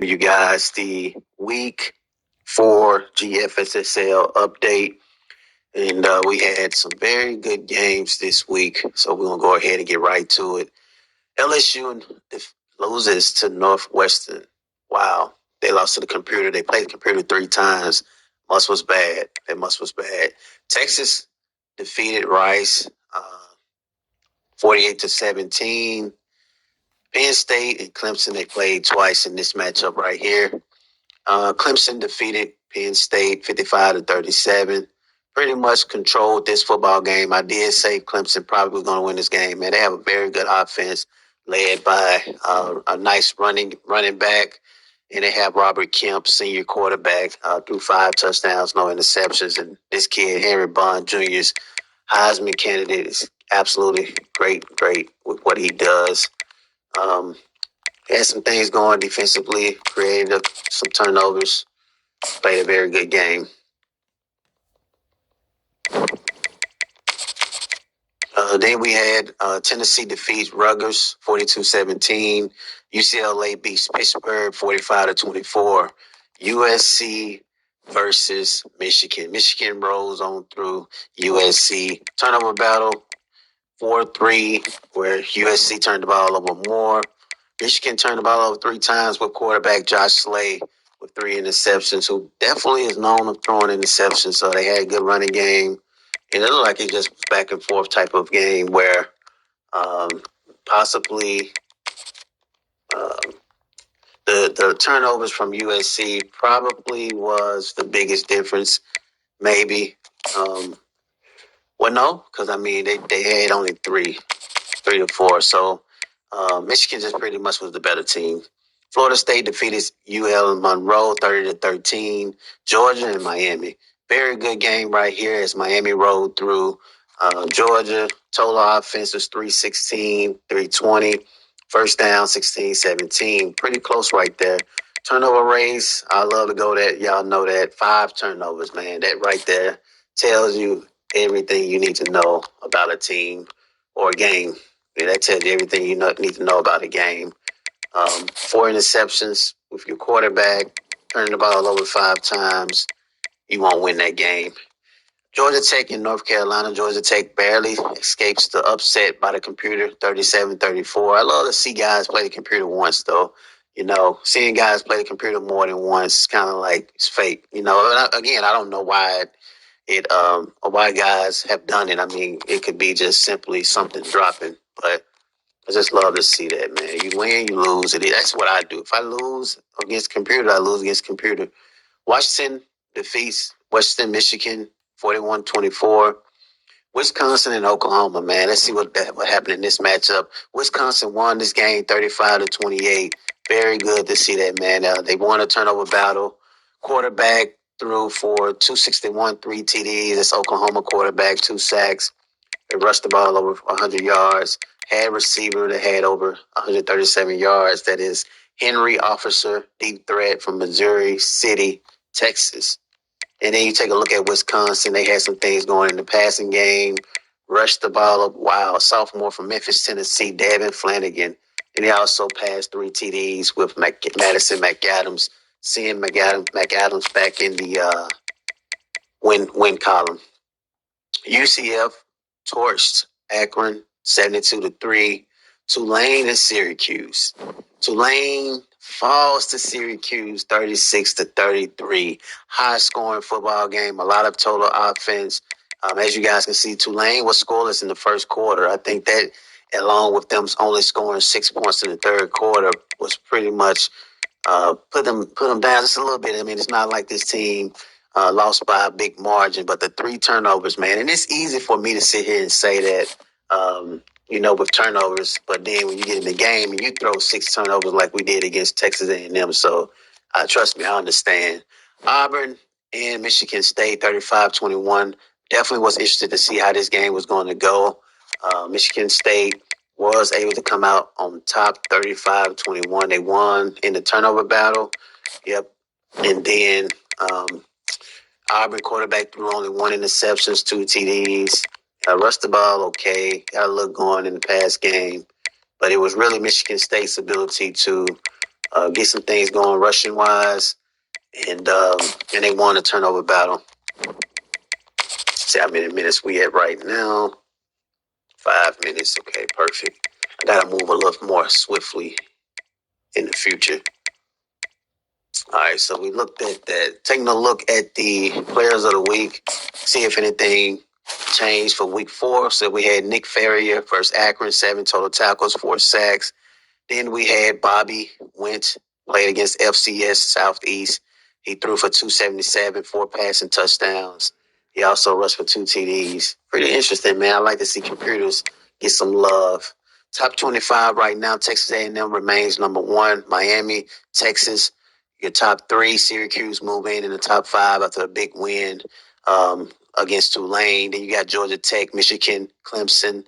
You guys the week 4 GFSSL update. And we had some very good games this week. So we're going to go ahead and get right to it. LSU loses to Northwestern. Wow. They lost to the computer. They played the computer 3 times. Must was bad. That must was bad. Texas defeated Rice 48-17. Penn State and Clemson, they played twice in this matchup right here. Clemson defeated Penn State 55-37. Pretty much controlled this football game. I did say Clemson probably was going to win this game, man. They have a very good offense led by a nice running back, and they have Robert Kemp, senior quarterback, threw 5 touchdowns, no interceptions. And this kid, Henry Bond Jr.'s Heisman candidate, is absolutely great with what he does. Had some things going defensively, created some turnovers, played a very good game. Then we had Tennessee defeats Rutgers 42-17. UCLA beats Pittsburgh 45-24. USC versus Michigan. Michigan rolls on through USC. Turnover battle 4-3, where USC turned the ball over more. Michigan turned the ball over 3 times with quarterback Josh Slay with 3 interceptions, who definitely is known for throwing interceptions. So they had a good running game. And it looked like it just was back and forth type of game where possibly the turnovers from USC probably was the biggest difference, maybe. Well, no, because, I mean, they had only 3 to 4. So Michigan just pretty much was the better team. Florida State defeated UL Monroe 30-13. Georgia and Miami. Very good game right here as Miami rolled through Georgia. Total offense was 316, 320. First down, 16-17. Pretty close right there. Turnover race, I love to go that. Y'all know that. 5 turnovers, man. That right there tells you everything you need to know about a team or a game. Yeah, that tells you everything you need to know about a game. 4 interceptions with your quarterback, turning the ball over 5 times, you won't win that game. Georgia Tech in North Carolina. Georgia Tech barely escapes the upset by the computer, 37-34. I love to see guys play the computer once, though. You know, seeing guys play the computer more than once is kind of like it's fake. You know, again, I don't know why why guys have done it. I mean, it could be just simply something dropping, but I just love to see that, man. You win, you lose. That's what I do. If I lose against computer, I lose against computer. Washington defeats Western Michigan 41-24. Wisconsin and Oklahoma, man. Let's see what happened in this matchup. Wisconsin won this game 35-28. Very good to see that, man. They won a turnover battle. Quarterback threw for 261, 3 TDs. That's Oklahoma quarterback, 2 sacks. They rushed the ball over 100 yards. Had receiver that had over 137 yards. That is Henry Officer, deep threat from Missouri City, Texas. And then you take a look at Wisconsin. They had some things going in the passing game. Rushed the ball up. Wow, sophomore from Memphis, Tennessee, Devin Flanagan. And he also passed 3 TDs with Madison McAdams. Seeing McAdams back in the win column. UCF torched Akron 72-3. Tulane and Syracuse. Tulane falls to Syracuse 36-33. High scoring football game, a lot of total offense. As you guys can see, Tulane was scoreless in the first quarter. I think that, along with them only scoring 6 points in the third quarter, was pretty much put them down just a little bit. I mean, it's not like this team lost by a big margin, but the 3 turnovers, man, and it's easy for me to sit here and say that, with turnovers, but then when you get in the game and you throw 6 turnovers like we did against Texas A&M, so trust me, I understand. Auburn and Michigan State, 35-21. Definitely was interested to see how this game was going to go. Michigan State was able to come out on top 35-21. They won in the turnover battle. Yep. And then Auburn quarterback threw only 1 interception, 2 TDs. Rushed the ball okay. Got a look going in the past game. But it was really Michigan State's ability to get some things going rushing wise, and they won a turnover battle. See how many minutes we at right now. 5 minutes. Okay, perfect. I gotta move a little more swiftly in the future. All right, so we looked at that. Taking a look at the players of the week, see if anything changed for week 4. So we had Nick Ferrier versus Akron, 7 total tackles, 4 sacks. Then we had Bobby Wentz, played against FCS Southeast. He threw for 277, 4 passing touchdowns. He also rushed for 2 TDs. Pretty interesting, man. I like to see computers get some love. Top 25 right now, Texas A&M remains number 1. Miami, Texas, your top 3. Syracuse move in the top 5 after a big win against Tulane. Then you got Georgia Tech, Michigan, Clemson,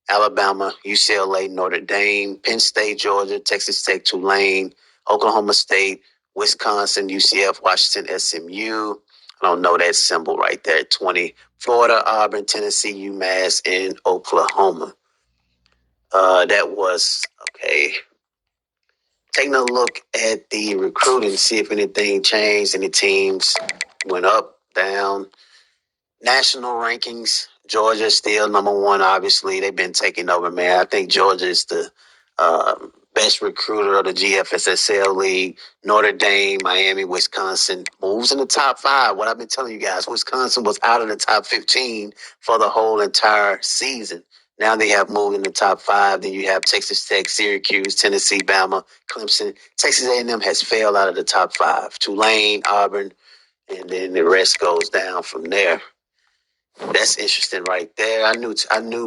Alabama, UCLA, Notre Dame, Penn State, Georgia, Texas Tech, Tulane, Oklahoma State, Wisconsin, UCF, Washington, SMU. I don't know that symbol right there. 20, Florida, Auburn, Tennessee, UMass, and Oklahoma. That was, okay. Taking a look at the recruiting, see if anything changed. Any teams went up, down. National rankings, Georgia still number 1. Obviously, they've been taking over, man. I think Georgia is the best recruiter of the GFSSL league. Notre Dame, Miami, Wisconsin moves in the top 5. What I've been telling you guys, Wisconsin was out of the top 15 for the whole entire season. Now they have moved in the top 5. Then you have Texas Tech, Syracuse, Tennessee, Bama, Clemson. Texas A&M has failed out of the top 5. Tulane, Auburn, and then the rest goes down from there. That's interesting right there. I knew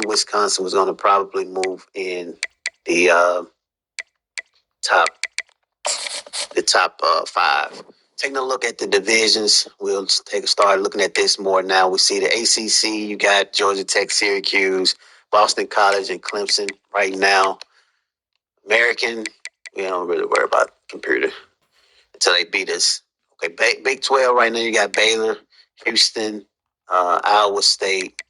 Wisconsin was going to probably move in the top 5. Taking a look at the divisions, we'll take a start looking at this more now. We see the ACC. You got Georgia Tech, Syracuse, Boston College, and Clemson right now. American, we don't really worry about computer until they beat us. Okay, Big 12 right now. You got Baylor, Houston, Iowa State.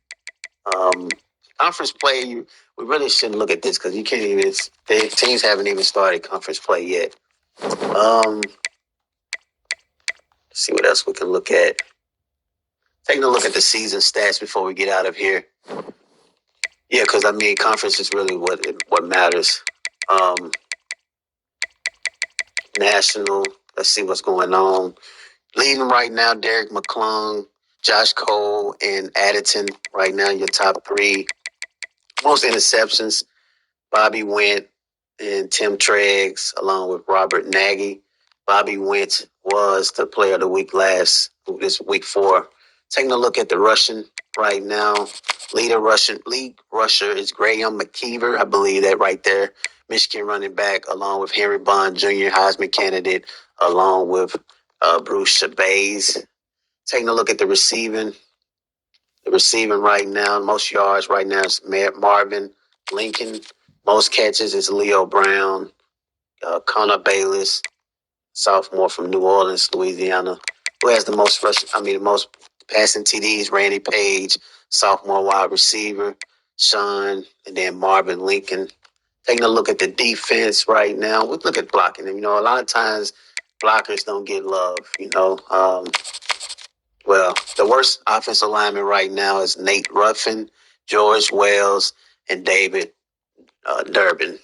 Conference play, we really shouldn't look at this because you can't even. Teams haven't even started conference play yet. Let's see what else we can look at. Taking a look at the season stats before we get out of here. Yeah, because I mean, conference is really what matters. National. Let's see what's going on. Leading right now, Derek McClung, Josh Cole, and Addison. Right now, your top 3. Most interceptions, Bobby Wentz and Tim Treggs, along with Robert Nagy. Bobby Wentz was the player of the week this week 4. Taking a look at the rushing right now. League rusher is Graham McKeever. I believe that right there. Michigan running back, along with Henry Bond Jr., Heisman candidate, along with Bruce Shabazz. Taking a look at the receiving. The receiving right now, most yards right now is Marvin Lincoln. Most catches is Leo Brown. Connor Bayless, sophomore from New Orleans, Louisiana. Who has the most passing TDs? Randy Page, sophomore wide receiver. Sean, and then Marvin Lincoln. Taking a look at the defense right now. We look at blocking. And, a lot of times blockers don't get love, Well, the worst offensive lineman right now is Nate Ruffin, George Wells, and David Durbin.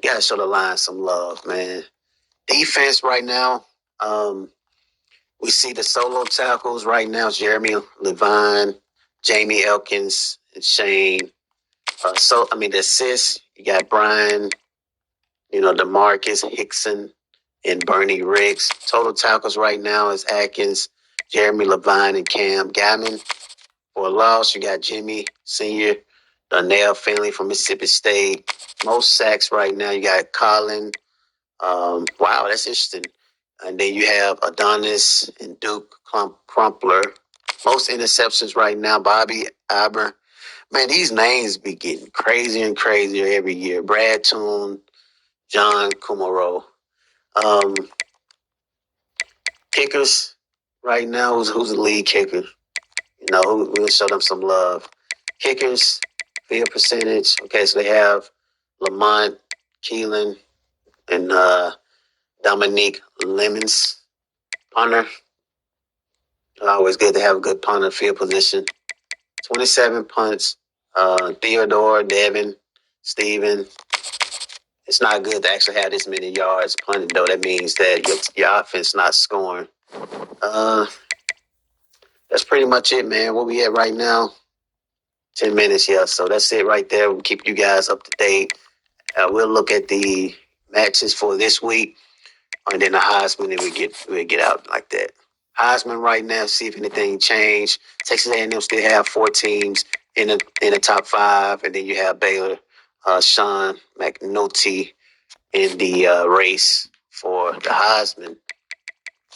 You gotta show the line some love, man. Defense right now, we see the solo tackles right now. Jeremy Levine, Jamie Elkins, and Shane. The assists, you got Brian, DeMarcus Hickson, and Bernie Riggs. Total tackles right now is Atkins, Jeremy Levine, and Cam Gammon. For a loss, you got Jimmy Sr., Darnell Finley from Mississippi State. Most sacks right now, you got Colin. Wow, that's interesting. And then you have Adonis and Duke Crumpler. Most interceptions right now, Bobby Aber. Man, these names be getting crazier and crazier every year. Brad Toon, John Kumaro. Kickers right now, who's the lead kicker? We'll show them some love. Kickers, field percentage. Okay, so they have Lamont, Keelan, and Dominique Lemons, punter. Always good to have a good punter field position. 27 punts. Theodore, Devin, Steven. It's not good to actually have this many yards punted, though. That means that your offense not scoring. Uh, that's pretty much it, man. Where we at right now? 10 minutes, yeah. So that's it right there. We'll keep you guys up to date. We'll look at the matches for this week, and then the Heisman, and we get out like that. Heisman right now, see if anything changed. Texas A&M still have 4 teams in the top 5, and then you have Baylor, Sean McNulty in the race for the Heisman.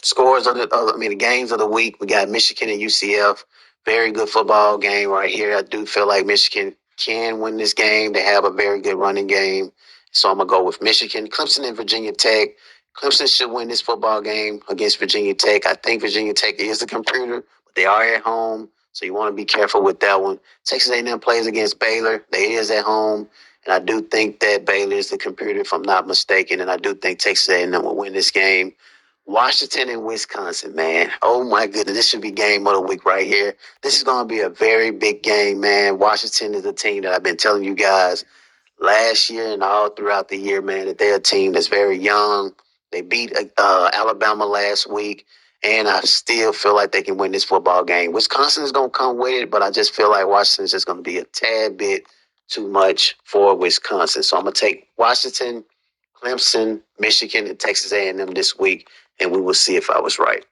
Scores of the games of the week. We got Michigan and UCF. Very good football game right here. I do feel like Michigan can win this game. They have a very good running game. So I'm going to go with Michigan. Clemson and Virginia Tech. Clemson should win this football game against Virginia Tech. I think Virginia Tech is the computer, but they are at home. So you want to be careful with that one. Texas A&M plays against Baylor. They is at home. And I do think that Baylor is the computer, if I'm not mistaken. And I do think Texas A&M will win this game. Washington and Wisconsin, man. Oh, my goodness. This should be game of the week right here. This is going to be a very big game, man. Washington is a team that I've been telling you guys last year and all throughout the year, man, that they're a team that's very young. They beat Alabama last week, and I still feel like they can win this football game. Wisconsin is going to come with it, but I just feel like Washington is just going to be a tad bit too much for Wisconsin. So I'm going to take Washington, Clemson, Michigan, and Texas A&M this week, and we will see if I was right.